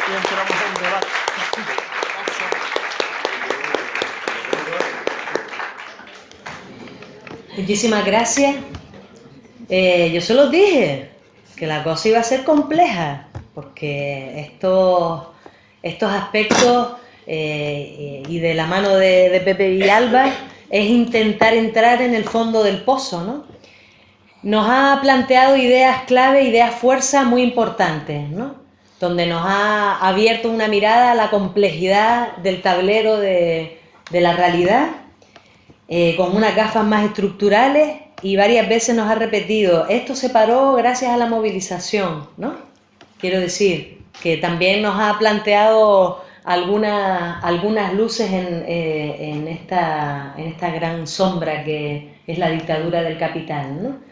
y entramos en debate. Muchísimas gracias. Yo se los dije, que la cosa iba a ser compleja, porque estos aspectos, y de la mano de Pepe Villalba, es intentar entrar en el fondo del pozo, ¿no? Nos ha planteado ideas clave, ideas fuerza muy importantes, ¿no? Donde nos ha abierto una mirada a la complejidad del tablero de la realidad, con unas gafas más estructurales, y varias veces nos ha repetido, esto se paró gracias a la movilización, ¿no? Quiero decir, que también nos ha planteado algunas luces en esta gran sombra que es la dictadura del capital, ¿no?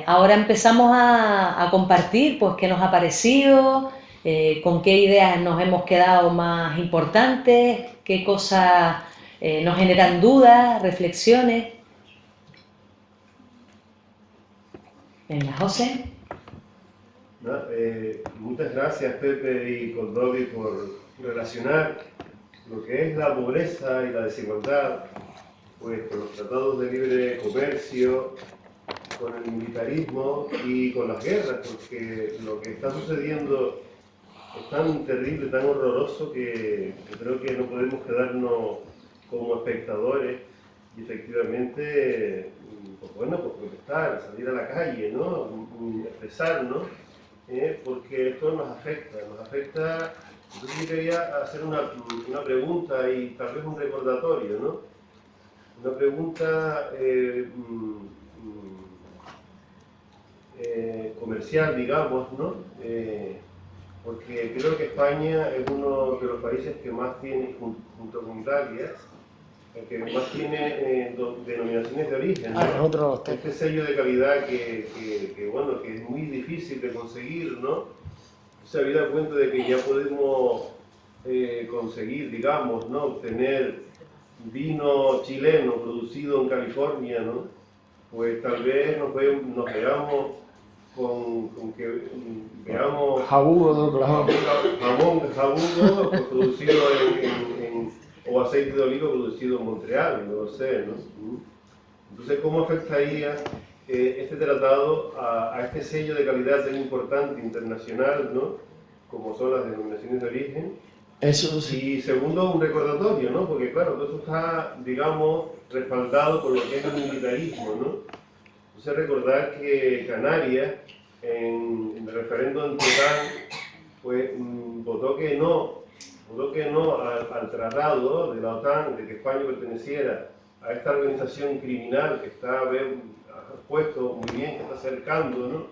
Ahora empezamos a compartir, pues, qué nos ha parecido, con qué ideas nos hemos quedado más importantes, qué cosas nos generan dudas, reflexiones. Venga, José. No, muchas gracias, Pepe y Coldovi, por relacionar lo que es la pobreza y la desigualdad, pues, con los tratados de libre comercio, con el militarismo y con las guerras, porque lo que está sucediendo es tan terrible, tan horroroso, que creo que no podemos quedarnos como espectadores y efectivamente, pues bueno, pues protestar, salir a la calle, ¿no? Expresarnos, porque esto nos afecta, Entonces yo quería hacer una pregunta y tal vez un recordatorio, ¿no? Una pregunta comercial, digamos, ¿no? Porque creo que España es uno de los países que más tiene, junto con Italia, el que más tiene denominaciones de origen, ¿no? Este sello de calidad bueno, que es muy difícil de conseguir, ¿no? Se había dado cuenta de que ya podemos conseguir, digamos, ¿no? Obtener vino chileno producido en California, ¿no? Pues tal vez nos veamos con que veamos Jabugo, jamón jabugo pues, producido o aceite de oliva producido en Montreal, no lo sé, ¿no? Entonces, ¿cómo afectaría este tratado a este sello de calidad tan importante internacional, ¿no? Como son las denominaciones de origen? Eso sí. Y segundo, un recordatorio, ¿no? Porque claro, todo eso está, digamos, respaldado por lo que es el militarismo, ¿no? Entonces recordar que Canarias, en el referéndum total, pues votó que no al tratado de la OTAN, de que España perteneciera a esta organización criminal que está puesto muy bien, que está acercando, ¿no?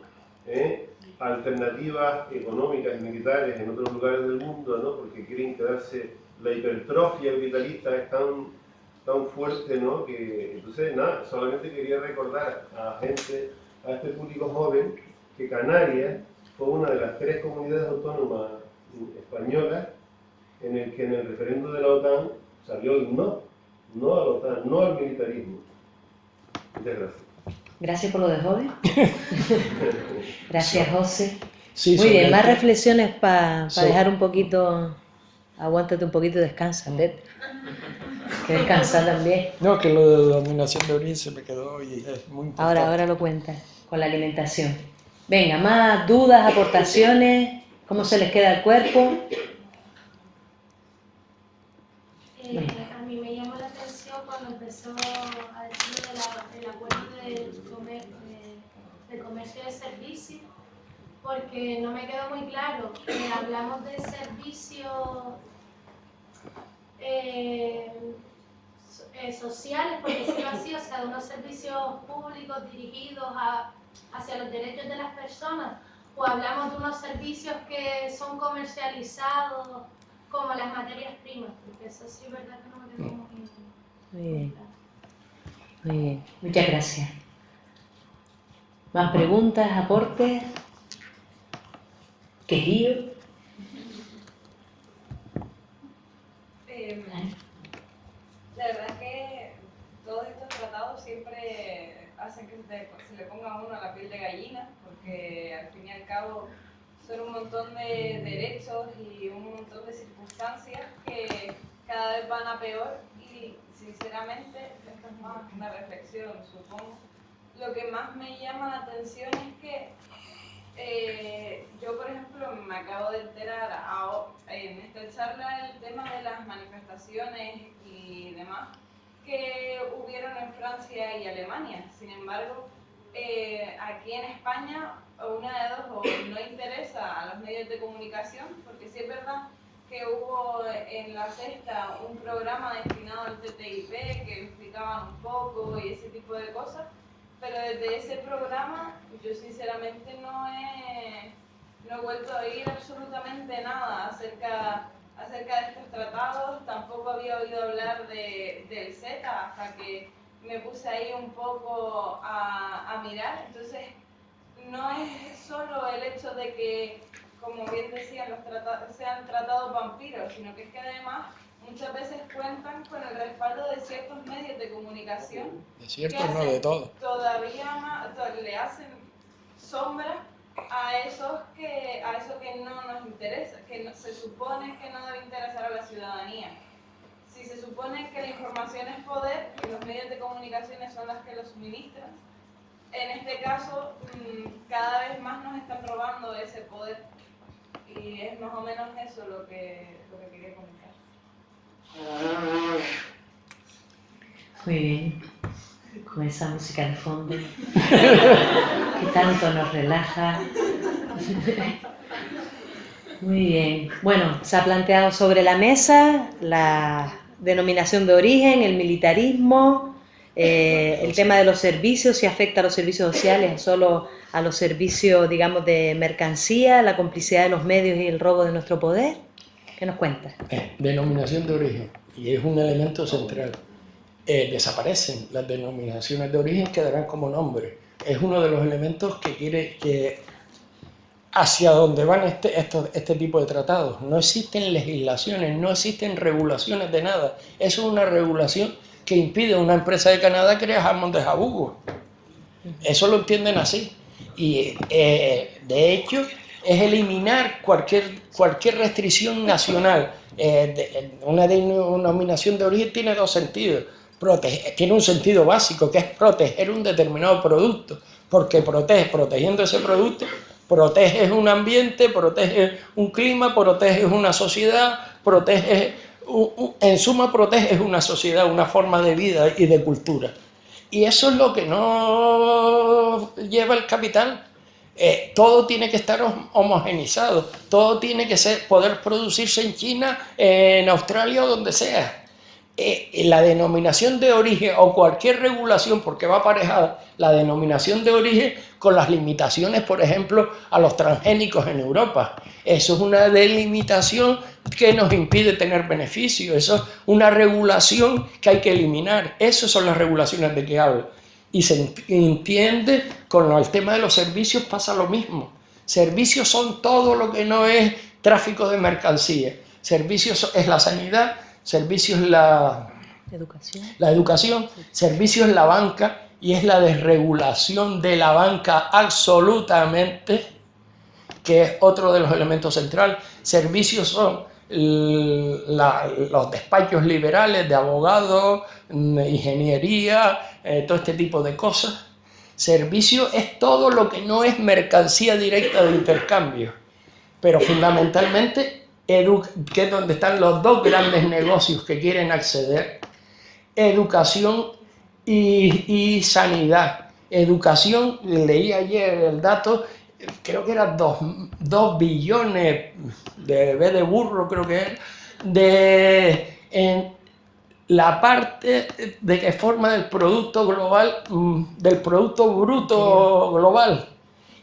Alternativas económicas y militares en otros lugares del mundo, ¿no? Porque quieren quedarse, la hipertrofia militarista es tan fuerte, ¿no? Que entonces, nada, solamente quería recordar a este público joven, que Canarias fue una de las 3 comunidades autónomas españolas en el que en el referéndum de la OTAN salió el no a la OTAN, no al militarismo. Muchas gracias. Gracias por lo de joven. Gracias, José. Sí, muy bien, más todo. reflexiones para dejar un poquito. Aguántate un poquito y descansa, Pep. Que descansa también. No, que lo de dominación de origen se me quedó y es muy importante. Ahora lo cuentas, con la alimentación. Venga, más dudas, aportaciones, cómo se les queda el cuerpo. A mí me llamó la atención cuando empezó a decir del acuerdo de comercio de servicios, porque no me quedó muy claro. Hablamos de servicios sociales, por decirlo así, o sea, de unos servicios públicos dirigidos hacia los derechos de las personas, o hablamos de unos servicios que son comercializados como las materias primas, porque eso sí es verdad que no me quedó muy bien. Muy bien, muchas gracias. ¿Más preguntas, aportes? ¿Quejíos? La verdad es que todos estos tratados siempre hacen que se le ponga a uno la piel de gallina, porque al fin y al cabo son un montón de derechos y un montón de circunstancias que cada vez van a peor y sinceramente, esto es más una reflexión, supongo. Lo que más me llama la atención es que yo, por ejemplo, me acabo de enterar en esta charla el tema de las manifestaciones y demás que hubieron en Francia y Alemania. Sin embargo, aquí en España, una de dos, o no interesa a los medios de comunicación, porque sí es verdad que hubo en La Sexta un programa destinado al TTIP que explicaban un poco y ese tipo de cosas, pero desde ese programa yo sinceramente no he vuelto a oír absolutamente nada acerca de estos tratados. Tampoco había oído hablar del CETA hasta que me puse ahí un poco a mirar. Entonces no es solo el hecho de que, como bien decían, los tratados sean tratados vampiros, sino que es que además muchas veces cuentan con el respaldo de ciertos medios de comunicación. De ciertos, no de todos. Todavía le hacen sombra a eso que no nos interesa, que se supone que no debe interesar a la ciudadanía. Si se supone que la información es poder y los medios de comunicación son las que lo suministran, en este caso cada vez más nos están robando ese poder. Y es más o menos eso lo que quería comentar. Muy bien, con esa música de fondo que tanto nos relaja. Muy bien, bueno, se ha planteado sobre la mesa la denominación de origen, el militarismo, el tema de los servicios, si afecta a los servicios sociales o solo a los servicios, digamos, de mercancía, la complicidad de los medios y el robo de nuestro poder. ¿Qué nos cuentas? Denominación de origen, y es un elemento central. Desaparecen las denominaciones de origen, quedarán como nombre. Es uno de los elementos que hacia donde van este tipo de tratados. No existen legislaciones, no existen regulaciones de nada. Eso es una regulación que impide a una empresa de Canadá crear jamón de jabugo. Eso lo entienden así. Y de hecho es eliminar cualquier restricción nacional. Una denominación de origen tiene dos sentidos. Tiene un sentido básico, que es proteger un determinado producto, porque protegiendo ese producto, proteges un ambiente, proteges un clima, proteges una sociedad, en suma proteges una sociedad, una forma de vida y de cultura. Y eso es lo que no lleva el capital. Todo tiene que estar homogenizado, todo tiene que poder producirse en China, en Australia o donde sea. La denominación de origen o cualquier regulación, porque va aparejada la denominación de origen con las limitaciones, por ejemplo, a los transgénicos en Europa. Eso es una delimitación que nos impide tener beneficios, eso es una regulación que hay que eliminar. Esas son las regulaciones de que hablo. Y se entiende con el tema de los servicios, pasa lo mismo. Servicios son todo lo que no es tráfico de mercancías. Servicios es la sanidad, servicios es la educación, servicios es la banca, y es la desregulación de la banca absolutamente, que es otro de los elementos centrales. Servicios son los despachos liberales de abogados, ingeniería, todo este tipo de cosas. Servicio es todo lo que no es mercancía directa de intercambio, pero fundamentalmente que es donde están los dos grandes negocios que quieren acceder: educación y sanidad. Educación, leí ayer el dato, creo que eran 2 billones de B de burro, creo que era, en la parte de que forma del producto global, del producto bruto global.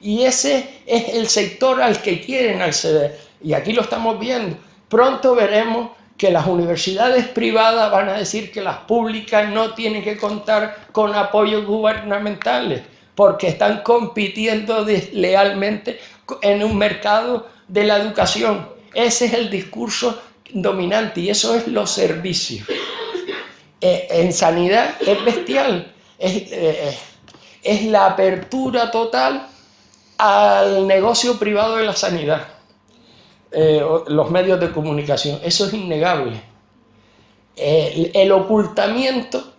Y ese es el sector al que quieren acceder. Y aquí lo estamos viendo. Pronto veremos que las universidades privadas van a decir que las públicas no tienen que contar con apoyos gubernamentales, porque están compitiendo deslealmente en un mercado de la educación. Ese es el discurso dominante y eso es los servicios. En sanidad es bestial, es la apertura total al negocio privado de la sanidad, los medios de comunicación. Eso es innegable. El ocultamiento,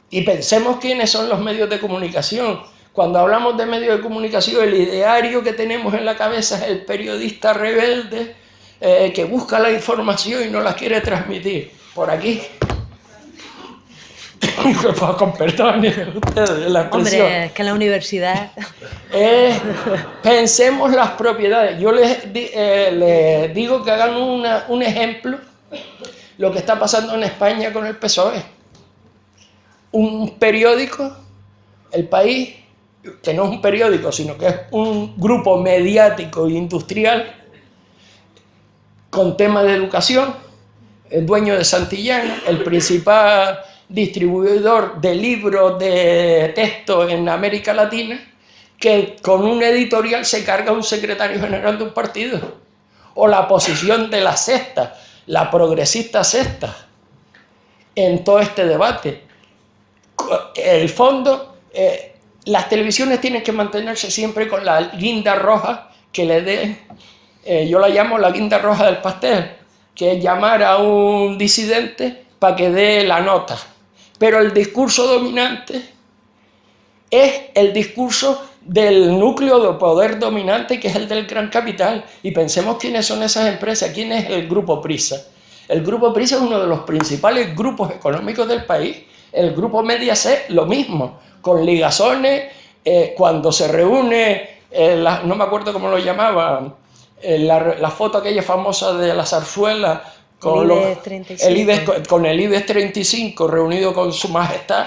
y pensemos quiénes son los medios de comunicación. Cuando hablamos de medios de comunicación, el ideario que tenemos en la cabeza es el periodista rebelde que busca la información y no la quiere transmitir. Por aquí. Con perdón, ustedes, la expresión. Hombre, es que en la universidad... Pensemos las propiedades. Yo les digo que hagan un ejemplo, lo que está pasando en España con el PSOE. Un periódico, El País, que no es un periódico, sino que es un grupo mediático e industrial con temas de educación, el dueño de Santillana, el principal distribuidor de libros de texto en América Latina, que con un editorial se carga un secretario general de un partido. O la posición de la Sexta, la progresista Sexta, en todo este debate. El fondo, las televisiones tienen que mantenerse siempre con la guinda roja que le den, yo la llamo la guinda roja del pastel, que es llamar a un disidente para que dé la nota. Pero el discurso dominante es el discurso del núcleo de poder dominante, que es el del gran capital. Y pensemos quiénes son esas empresas, quién es el Grupo Prisa. El Grupo Prisa es uno de los principales grupos económicos del país. El Grupo Mediaset, lo mismo, con ligazones, cuando se reúne, no me acuerdo cómo lo llamaban, la foto aquella famosa de la zarzuela, con el IBEX 35 reunido con su majestad,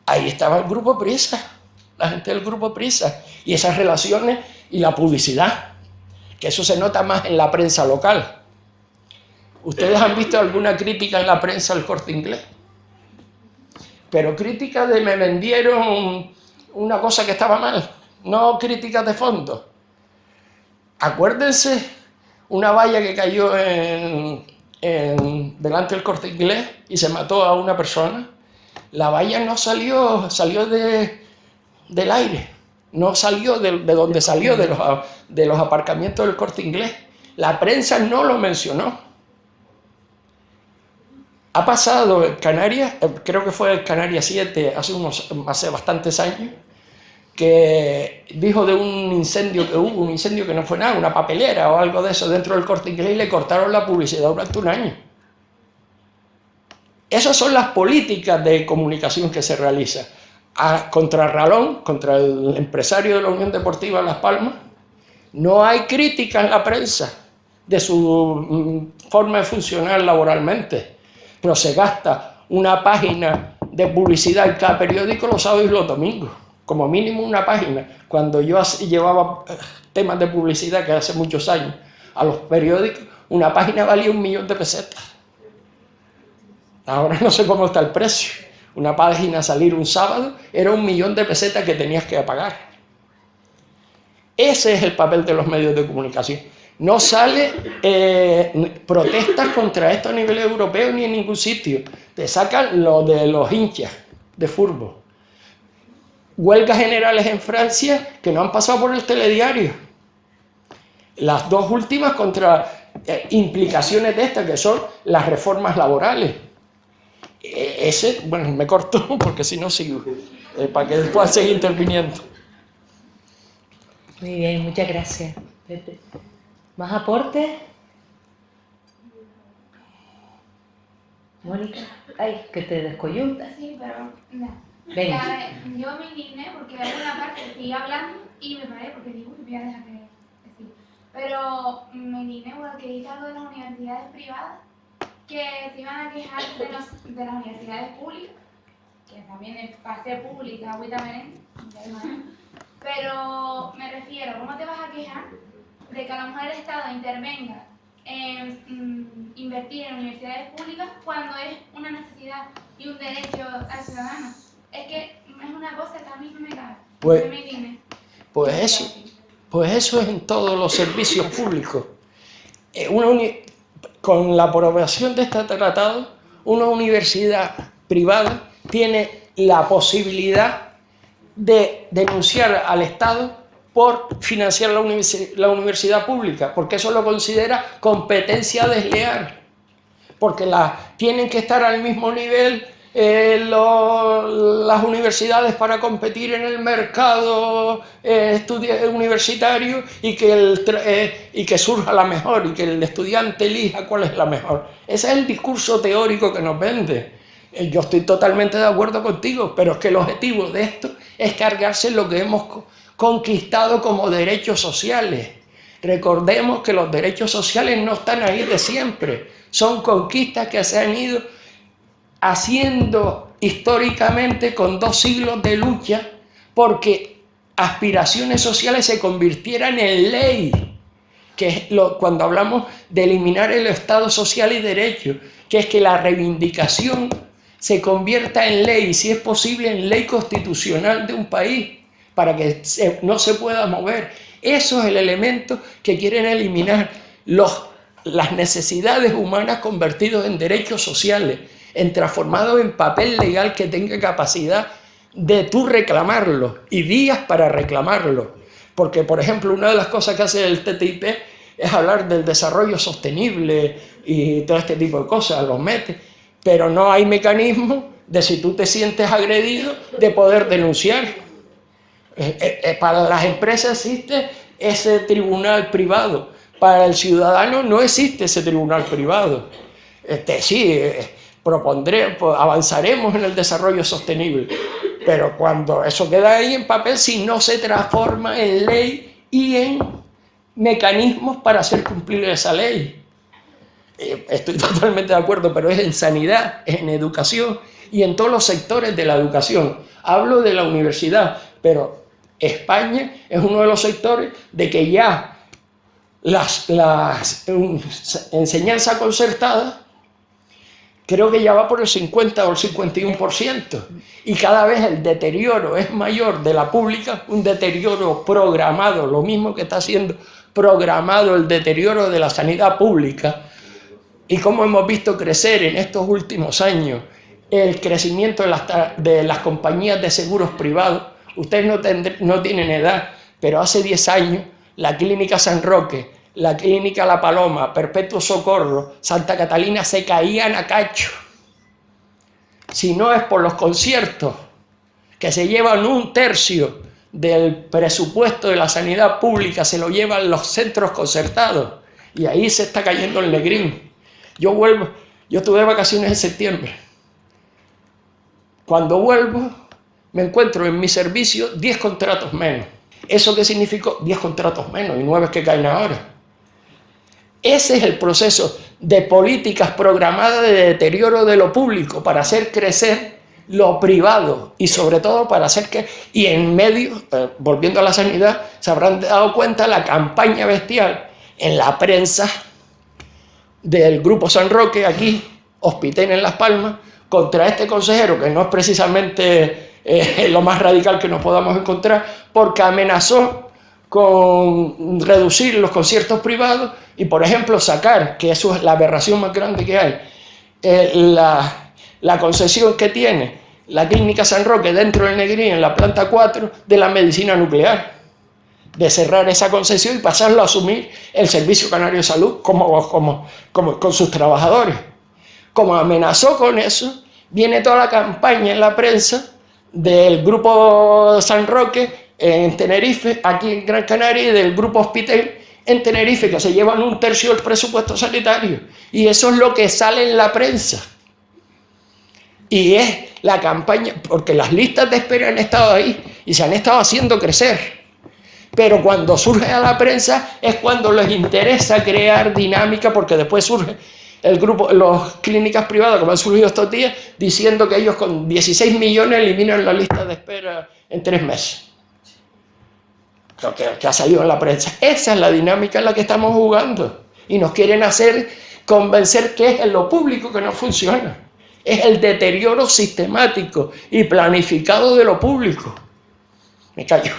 ahí estaba el Grupo Prisa, la gente del Grupo Prisa, y esas relaciones y la publicidad, que eso se nota más en la prensa local. ¿Ustedes han visto alguna crítica en la prensa al Corte Inglés? Pero críticas de me vendieron una cosa que estaba mal, no críticas de fondo. Acuérdense una valla que cayó delante del Corte Inglés y se mató a una persona. La valla no salió del aire, no salió de donde salió, de los aparcamientos del Corte Inglés. La prensa no lo mencionó. Ha pasado en Canarias, creo que fue el Canarias 7, hace bastantes años, que dijo de un incendio que hubo, un incendio que no fue nada, una papelera o algo de eso dentro del Corte Inglés, y le cortaron la publicidad durante un año. Esas son las políticas de comunicación que se realizan. Contra Ralón, contra el empresario de la Unión Deportiva Las Palmas, no hay crítica en la prensa de su forma de funcionar laboralmente. Pero se gasta una página de publicidad en cada periódico los sábados y los domingos, como mínimo una página. Cuando yo llevaba temas de publicidad, que hace muchos años, a los periódicos, una página valía 1 millón de pesetas. Ahora no sé cómo está el precio. Una página salir un sábado era 1 millón de pesetas que tenías que pagar. Ese es el papel de los medios de comunicación. No sale protestas contra esto a nivel europeo ni en ningún sitio. Te sacan lo de los hinchas de fútbol. Huelgas generales en Francia que no han pasado por el telediario. Las dos últimas contra implicaciones de estas, que son las reformas laborales. Bueno, me corto porque si no sigo, para que después siga interviniendo. Muy bien, muchas gracias, Pepe. ¿Más aportes? Mónica, ay, que te descoyunta. Sí, pero no. Venga. Yo me indigné porque en una parte seguí hablando y me paré porque digo, voy a dejar de decir. Pero me indigné porque dije algo de las universidades privadas, que se iban a quejar de las universidades públicas, que también es para ser pública, agüita merengue, pero me refiero, ¿cómo te vas a quejar de que a lo mejor el Estado intervenga en invertir en universidades públicas cuando es una necesidad y un derecho al ciudadano? Es que es una cosa que a mí no me cabe. Pues eso es en todos los servicios públicos. Con la aprobación de este tratado, una universidad privada tiene la posibilidad de denunciar al Estado por financiar la universidad pública, porque eso lo considera competencia desleal, porque tienen que estar al mismo nivel las universidades para competir en el mercado universitario y que surja la mejor y que el estudiante elija cuál es la mejor. Ese es el discurso teórico que nos vende. Yo estoy totalmente de acuerdo contigo, pero es que el objetivo de esto es cargarse lo que hemos conquistado como derechos sociales. Recordemos que los derechos sociales no están ahí de siempre, son conquistas que se han ido haciendo históricamente con 2 siglos de lucha porque aspiraciones sociales se convirtieran en ley, que es cuando hablamos de eliminar el Estado social y derecho, que es que la reivindicación se convierta en ley, si es posible en ley constitucional de un país, para que no se pueda mover. Eso es el elemento que quieren eliminar, las necesidades humanas convertidos en derechos sociales, transformados en papel legal que tenga capacidad de tú reclamarlo y días para reclamarlo. Porque, por ejemplo, una de las cosas que hace el TTIP es hablar del desarrollo sostenible y todo este tipo de cosas, los mete, pero no hay mecanismo de, si tú te sientes agredido, de poder denunciar. Para las empresas existe ese tribunal privado, para el ciudadano no existe ese tribunal privado. Avanzaremos en el desarrollo sostenible, pero cuando eso queda ahí en papel, si no se transforma en ley y en mecanismos para hacer cumplir esa ley. Estoy totalmente de acuerdo, pero es en sanidad, es en educación y en todos los sectores de la educación. Hablo de la universidad, pero España es uno de los sectores de que ya las enseñanza concertada creo que ya va por el 50 o el 51%, y cada vez el deterioro es mayor de la pública, un deterioro programado, lo mismo que está siendo programado el deterioro de la sanidad pública, y como hemos visto crecer en estos últimos años el crecimiento de las compañías de seguros privados. Ustedes no tienen edad, pero hace 10 años la Clínica San Roque, la Clínica La Paloma, Perpetuo Socorro, Santa Catalina se caían a cacho. Si no es por los conciertos que se llevan 1/3 del presupuesto de la sanidad pública, se lo llevan los centros concertados y ahí se está cayendo el negrín. Yo tuve vacaciones en septiembre. Cuando vuelvo me encuentro en mi servicio 10 contratos menos. ¿Eso qué significó? 10 contratos menos y 9 que caen ahora. Ese es el proceso de políticas programadas de deterioro de lo público para hacer crecer lo privado y sobre todo para hacer que... Y en medio, volviendo a la sanidad, se habrán dado cuenta la campaña bestial en la prensa del Grupo San Roque, aquí, Hospital en Las Palmas, contra este consejero, que no es precisamente lo más radical que nos podamos encontrar, porque amenazó con reducir los conciertos privados y, por ejemplo, sacar, que eso es la aberración más grande que hay, la concesión que tiene la Clínica San Roque dentro del Negrín, en la planta 4 de la medicina nuclear, de cerrar esa concesión y pasarlo a asumir el Servicio Canario de Salud como con sus trabajadores. Como amenazó con eso, viene toda la campaña en la prensa del Grupo San Roque en Tenerife, aquí en Gran Canaria, y del Grupo Hospital en Tenerife, que se llevan 1/3 del presupuesto sanitario. Y eso es lo que sale en la prensa. Y es la campaña, porque las listas de espera han estado ahí y se han estado haciendo crecer. Pero cuando surge a la prensa es cuando les interesa crear dinámica, porque después surge el grupo, las clínicas privadas, como han surgido estos días, diciendo que ellos con 16 millones eliminan la lista de espera en 3 meses. Que ha salido en la prensa. Esa es la dinámica en la que estamos jugando. Y nos quieren hacer convencer que es en lo público que no funciona. Es el deterioro sistemático y planificado de lo público. Me callo.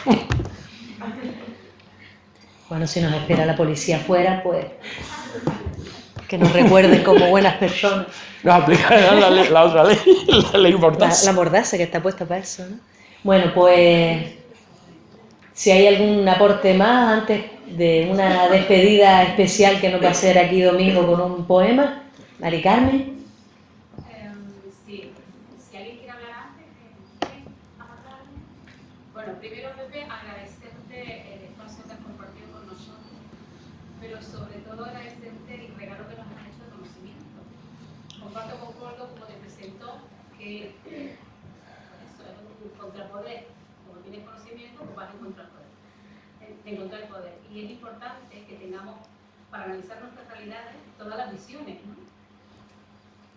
Bueno, si nos espera la policía afuera, pues que nos recuerden como buenas personas. Nos aplicarán la otra ley, la ley Mordaza. La Mordaza, que está puesta para eso, ¿no? Bueno, pues si hay algún aporte más antes de una despedida especial que nos va a hacer aquí Domingo con un poema. Mari Carmen. Sí, si alguien quiere hablar antes, aportarme. Bueno, primero, Pepe, agradecerte el espacio que has compartido con nosotros, pero sobre todo agradecerte el regalo que nos has hecho de conocimiento. Comparto con Coldo, como te presentó, que eso es un contrapoder. Como tienes conocimiento, pues vas a encontrar el poder. Y es importante que tengamos, para analizar nuestras realidades, todas las visiones, ¿no?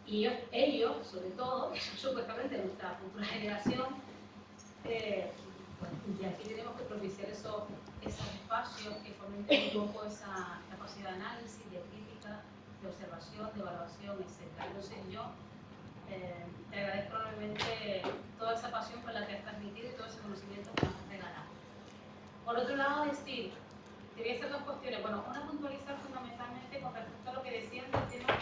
Y ellos, sobre todo, que son supuestamente nuestra futura generación, y aquí tenemos que propiciar esos espacios que fomenten un poco esa capacidad de análisis, de crítica, de observación, de evaluación, etc. Entonces yo te agradezco enormemente toda esa pasión con la que has transmitido y todo ese conocimiento que nos has regalado. Por otro lado, decir, quería hacer dos cuestiones. Bueno, una puntualizar fundamentalmente con respecto a lo que decían del tema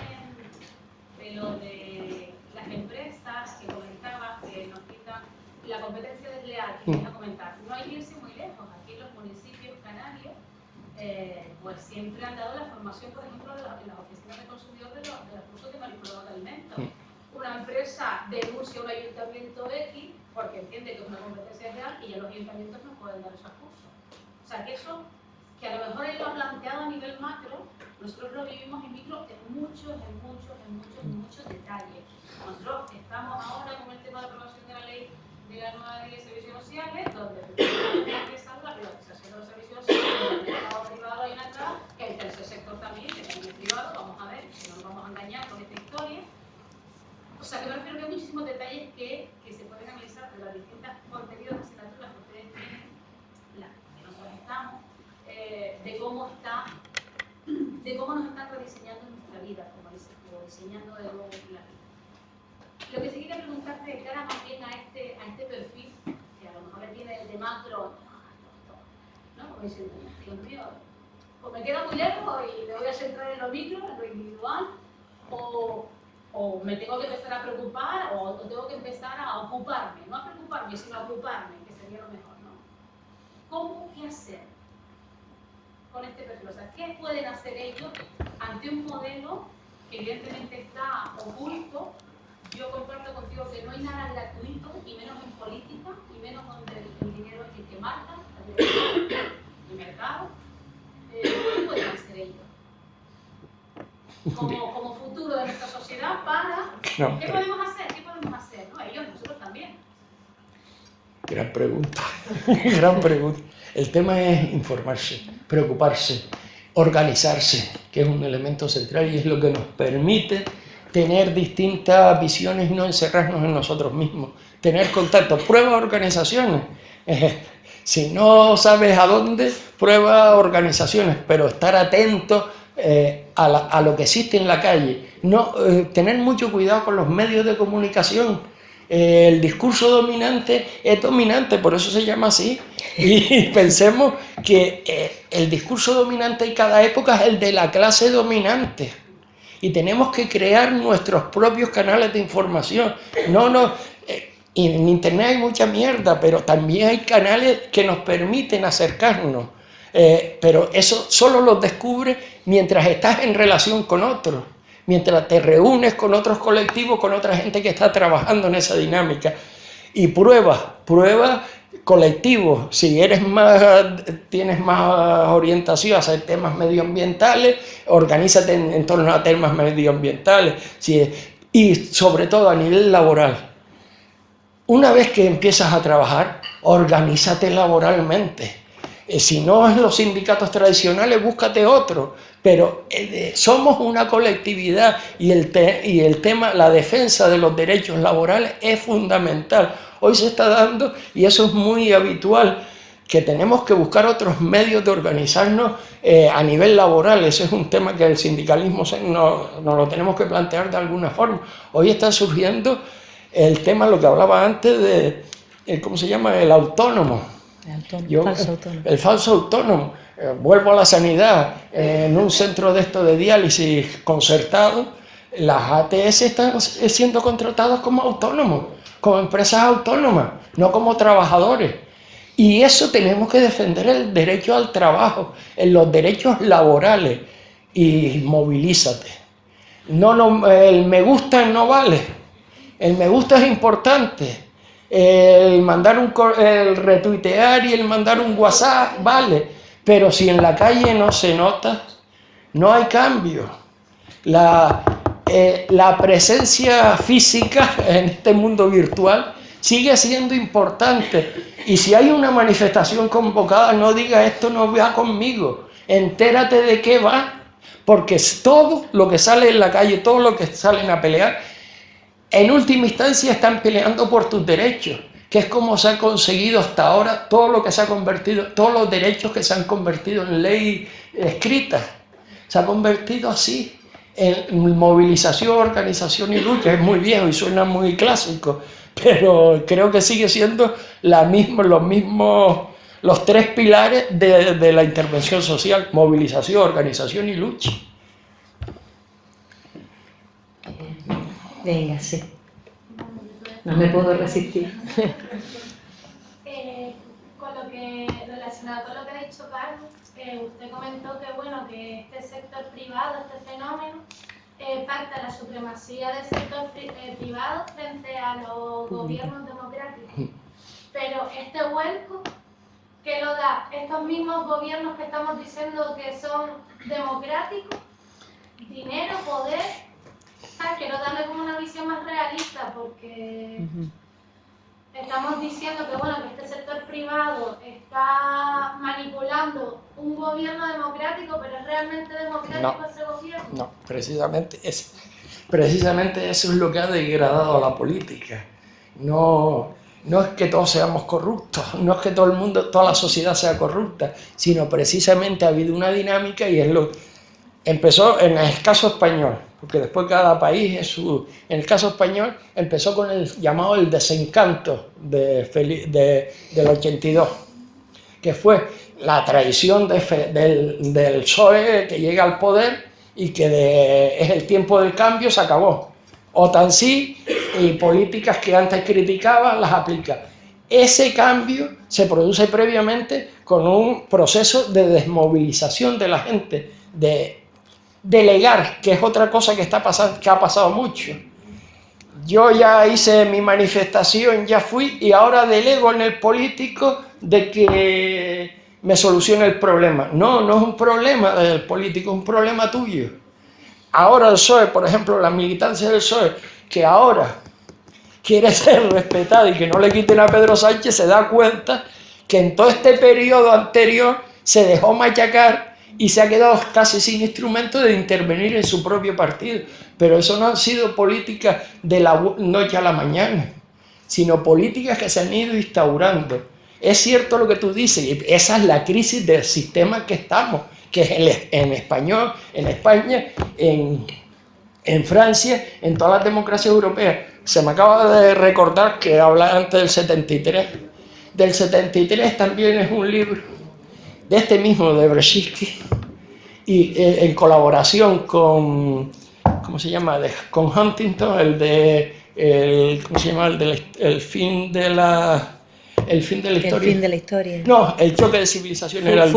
de lo de las empresas que comentabas, que nos quitan la competencia desleal, que quería comentar. No hay que irse muy lejos. Aquí en los municipios canarios, pues siempre han dado la formación, por ejemplo, en las oficinas de consumidor de los cursos de manipulador de alimentos. Una empresa denuncia a un ayuntamiento X porque entiende que es una competencia real y ya los ayuntamientos no pueden dar esos cursos. O sea, que eso, que a lo mejor él lo ha planteado a nivel macro, nosotros lo vivimos en micro en muchos detalles. Nosotros estamos ahora con el tema de aprobación de la ley, de la nueva ley de servicios sociales, donde está empezando la privatización de los servicios sociales, en el mercado privado hay una entrada, que el tercer sector también, que también es privado, vamos a ver, si no nos vamos a engañar con esta historia. O sea, que me refiero que hay muchísimos detalles que se pueden analizar de las distintas contenidos de asignaturas que ustedes tienen, las que nosotros estamos, de cómo nos están rediseñando nuestra vida, como diseñando de nuevo la vida. Lo que sí quería preguntarte de cara más bien a este perfil, que a lo mejor viene de macro, ¿no? Como diciendo, Dios mío, pues me queda muy lejos y me voy a centrar en lo micro, en lo individual, o me tengo que empezar a preocupar, o tengo que empezar a ocuparme, no a preocuparme, sino a ocuparme, que sería lo mejor, ¿no? ¿Cómo? ¿Qué hacer con este perfil? O sea, ¿qué pueden hacer ellos ante un modelo que evidentemente está oculto? Yo comparto contigo que no hay nada gratuito, y menos en política, y menos donde el dinero es el que marca, el mercado. ¿Qué pueden hacer ellos? Como futuro de nuestra sociedad para... No, ¿Qué podemos hacer? ¿Qué podemos hacer? ¿No? Ellos, nosotros también. Gran pregunta, gran pregunta. El tema es informarse, preocuparse, organizarse, que es un elemento central y es lo que nos permite tener distintas visiones y no encerrarnos en nosotros mismos, tener contacto, prueba organizaciones. Si no sabes a dónde, prueba organizaciones, pero estar atento a lo que existe en la calle. No, tener mucho cuidado con los medios de comunicación. El discurso dominante es dominante, por eso se llama así. Y pensemos que el discurso dominante en cada época es el de la clase dominante. Y tenemos que crear nuestros propios canales de información. En internet hay mucha mierda, pero también hay canales que nos permiten acercarnos. Pero eso solo los descubres mientras estás en relación con otros, mientras te reúnes con otros colectivos, con otra gente que está trabajando en esa dinámica. Y prueba colectivos. Si tienes más orientación a hacer temas medioambientales, organízate en torno a temas medioambientales. Y sobre todo a nivel laboral. Una vez que empiezas a trabajar, organízate laboralmente. Si no es los sindicatos tradicionales, búscate otro. Pero somos una colectividad y el tema, la defensa de los derechos laborales es fundamental. Hoy se está dando, y eso es muy habitual, que tenemos que buscar otros medios de organizarnos a nivel laboral. Ese es un tema que el sindicalismo nos lo tenemos que plantear de alguna forma. Hoy está surgiendo el tema, lo que hablaba antes de, ¿cómo se llama? El autónomo. El falso autónomo. Vuelvo a la sanidad. En un centro de diálisis concertado, las ATS están siendo contratadas como autónomos, como empresas autónomas, no como trabajadores. Y eso tenemos que defender el derecho al trabajo, en los derechos laborales. Y movilízate. El me gusta no vale. El me gusta es importante. El retuitear y el mandar un WhatsApp vale. Pero si en la calle no se nota, no hay cambio. La presencia física en este mundo virtual sigue siendo importante. Y si hay una manifestación convocada, no diga esto no va conmigo. Entérate de qué va. Porque todo lo que sale en la calle, todo lo que salen a pelear, en última instancia están peleando por tus derechos, que es como se ha conseguido hasta ahora todo lo que se ha convertido, todos los derechos que se han convertido en ley escrita. Se ha convertido así, en movilización, organización y lucha. Es muy viejo y suena muy clásico, pero creo que sigue siendo los tres pilares de la intervención social: movilización, organización y lucha. Venga, sí. No me puedo resistir. Relacionado con lo que ha dicho Carlos, usted comentó que bueno, que este sector privado, este fenómeno, pacta la supremacía del sector privado frente a los gobiernos democráticos. Pero este vuelco que lo da estos mismos gobiernos que estamos diciendo que son democráticos, dinero, poder, quiero darle como una visión más realista, porque estamos diciendo que bueno, que este sector privado está manipulando un gobierno democrático, pero ¿es realmente democrático ese gobierno? No, precisamente eso es lo que ha degradado a la política. No es que todos seamos corruptos, no es que todo el mundo, toda la sociedad sea corrupta, sino precisamente ha habido una dinámica y empezó en el caso español, porque después cada país es su... En el caso español empezó con el llamado el desencanto del 82, que fue la traición del PSOE que llega al poder y que es el tiempo del cambio, se acabó. OTAN sí, y políticas que antes criticaba las aplica. Ese cambio se produce previamente con un proceso de desmovilización de la gente, de delegar, que es otra cosa que ha pasado mucho. Yo ya hice mi manifestación, ya fui, y ahora delego en el político de que me solucione el problema. No es un problema del político, es un problema tuyo. Ahora el PSOE, por ejemplo, la militancia del PSOE, que ahora quiere ser respetada y que no le quiten a Pedro Sánchez, se da cuenta que en todo este periodo anterior se dejó machacar y se ha quedado casi sin instrumento de intervenir en su propio partido. Pero eso no han sido políticas de la noche a la mañana, sino políticas que se han ido instaurando. Es cierto lo que tú dices, y esa es la crisis del sistema que estamos, que es en español, en España, en Francia, en todas las democracias europeas. Se me acaba de recordar que hablaba antes del 73. Del 73 también es un libro de este mismo, de Brzezinski, y en colaboración con, ¿cómo se llama? Con Huntington, ¿cómo se llama? El fin de la historia. El fin de la historia. No, el choque de civilizaciones.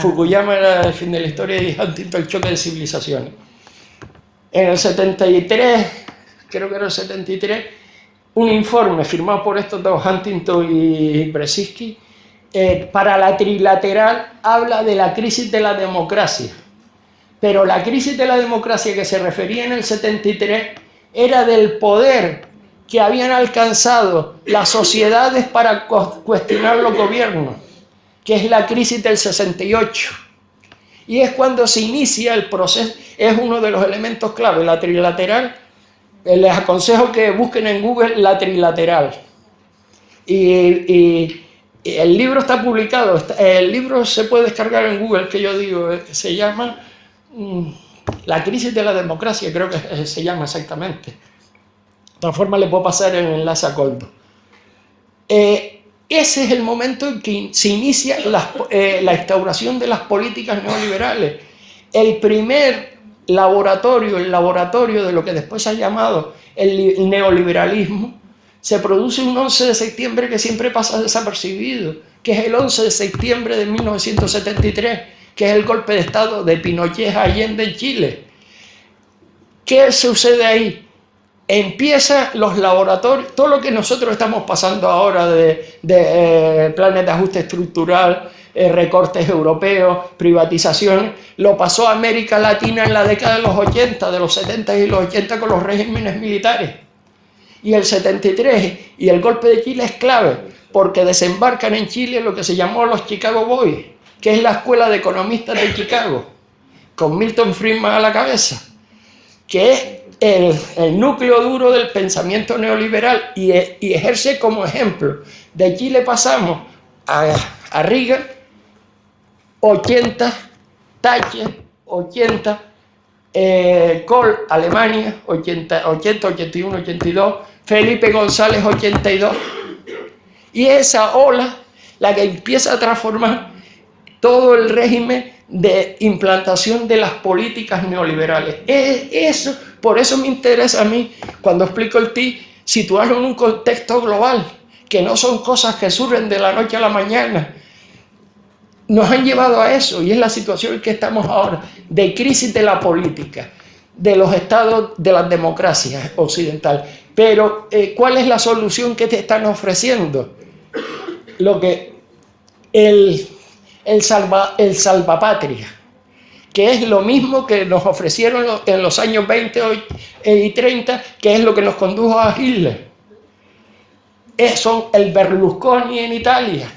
Fukuyama era el fin de la historia y Huntington el choque de civilizaciones. En el 73, creo que era el 73, un informe firmado por estos dos, Huntington y Brzezinski, para la trilateral habla de la crisis de la democracia. Pero la crisis de la democracia que se refería en el 73 era del poder que habían alcanzado las sociedades para cuestionar los gobiernos, que es la crisis del 68. Y es cuando se inicia el proceso, es uno de los elementos clave, la trilateral. Les aconsejo que busquen en Google la trilateral. Y el libro está publicado, el libro se puede descargar en Google, que yo digo, se llama La crisis de la democracia, creo que se llama exactamente. De todas formas le puedo pasar el enlace a Coldo. Ese es el momento en que se inicia la instauración de las políticas neoliberales. El primer laboratorio, el laboratorio de lo que después se ha llamado el neoliberalismo, se produce un 11 de septiembre que siempre pasa desapercibido. que es el 11 de septiembre de 1973, que es el golpe de Estado de Pinochet a Allende en Chile. ¿Qué sucede ahí? Empiezan los laboratorios, todo lo que nosotros estamos pasando ahora de planes de ajuste estructural, recortes europeos, privatizaciones, lo pasó a América Latina en la década de los 80, de los 70 y los 80 con los regímenes militares. Y el 73 y el golpe de Chile es clave, porque desembarcan en Chile lo que se llamó los Chicago Boys, que es la escuela de economistas de Chicago, con Milton Friedman a la cabeza, que es el núcleo duro del pensamiento neoliberal y ejerce como ejemplo. De Chile pasamos a Reagan, 80, Thatcher, 80, Kohl, Alemania, 80, 81, 82, Felipe González, 82. Y esa ola, la que empieza a transformar todo el régimen de implantación de las políticas neoliberales. Eso, por eso me interesa a mí, cuando explico el TIC, situarlo en un contexto global, que no son cosas que surgen de la noche a la mañana. Nos han llevado a eso, y es la situación en que estamos ahora, de crisis de la política, de los estados de las democracias occidentales. Pero, ¿cuál es la solución que te están ofreciendo? Lo que el salvapatria, que es lo mismo que nos ofrecieron en los años 20 y 30, que es lo que nos condujo a Hitler. Son el Berlusconi en Italia,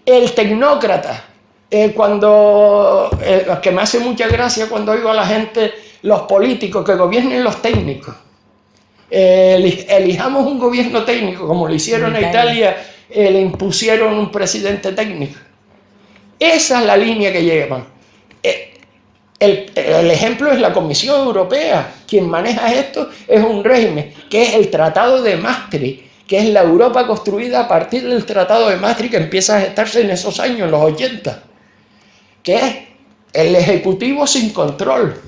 el tecnócrata, que me hace mucha gracia cuando oigo a la gente, los políticos, que gobiernen los técnicos. Elijamos un gobierno técnico, como lo hicieron en Italia, le impusieron un presidente técnico. Esa es la línea que llevan. El ejemplo es la Comisión Europea. Quien maneja esto es un régimen, que es el Tratado de Maastricht, que es la Europa construida a partir del Tratado de Maastricht, que empieza a gestarse en esos años, en los 80, que es el ejecutivo sin control.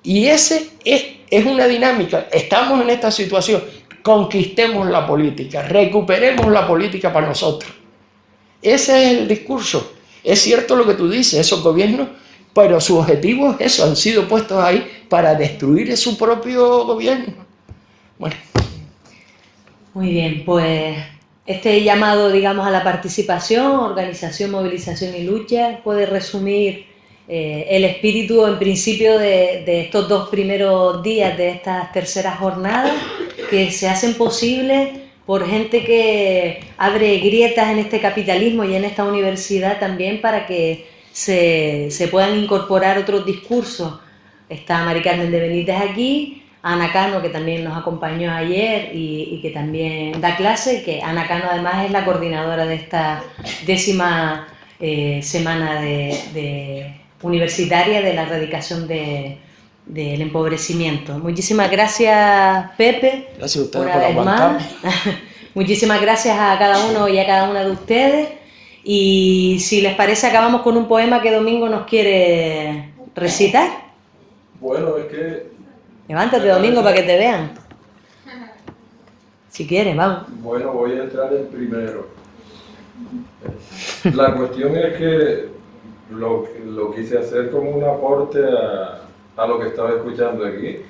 Y ese es una dinámica. Estamos en esta situación. Conquistemos la política, recuperemos la política para nosotros. Ese es el discurso. Es cierto lo que tú dices, esos gobiernos, pero su objetivo es eso, han sido puestos ahí para destruir su propio gobierno. Bueno. Muy bien, pues este llamado, digamos, a la participación, organización, movilización y lucha puede resumir el espíritu, en principio, de estos 2 primeros días de estas terceras jornadas, que se hacen posibles por gente que abre grietas en este capitalismo y en esta universidad también, para que se puedan incorporar otros discursos. Está Mari Carmen de Benítez aquí, Ana Cano, que también nos acompañó ayer y que también da clase, que Ana Cano además es la coordinadora de esta 10ª semana universitaria de la erradicación del empobrecimiento. Muchísimas gracias, Pepe. Gracias a ustedes por aguantarme. Muchísimas gracias a cada uno y a cada una de ustedes. Y si les parece, acabamos con un poema que Domingo nos quiere recitar. Bueno, es que... Levántate, Domingo, para que te vean. Si quieres, vamos. Bueno, voy a entrar en primero. La cuestión es que lo quise hacer como un aporte a lo que estaba escuchando aquí.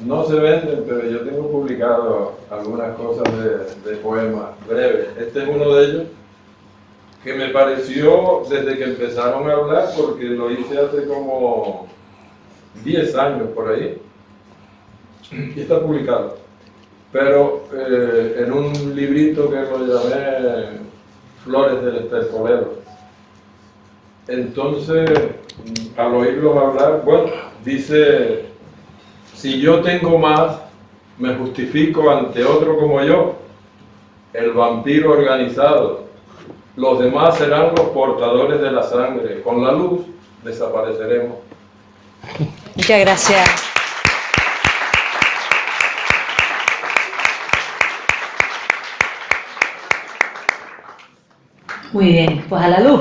No se venden, pero yo tengo publicado algunas cosas de poemas breves. Este es uno de ellos que me pareció desde que empezaron a hablar, porque lo hice hace como 10 años por ahí, y está publicado. Pero en un librito que lo llamé Flores del Estercolero. Entonces, al oírlos hablar, bueno, dice: si yo tengo más, me justifico ante otro como yo, el vampiro organizado. Los demás serán los portadores de la sangre. Con la luz desapareceremos. Muchas gracias. Muy bien, pues a la luz.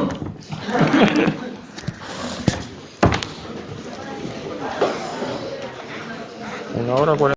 Una hora 40.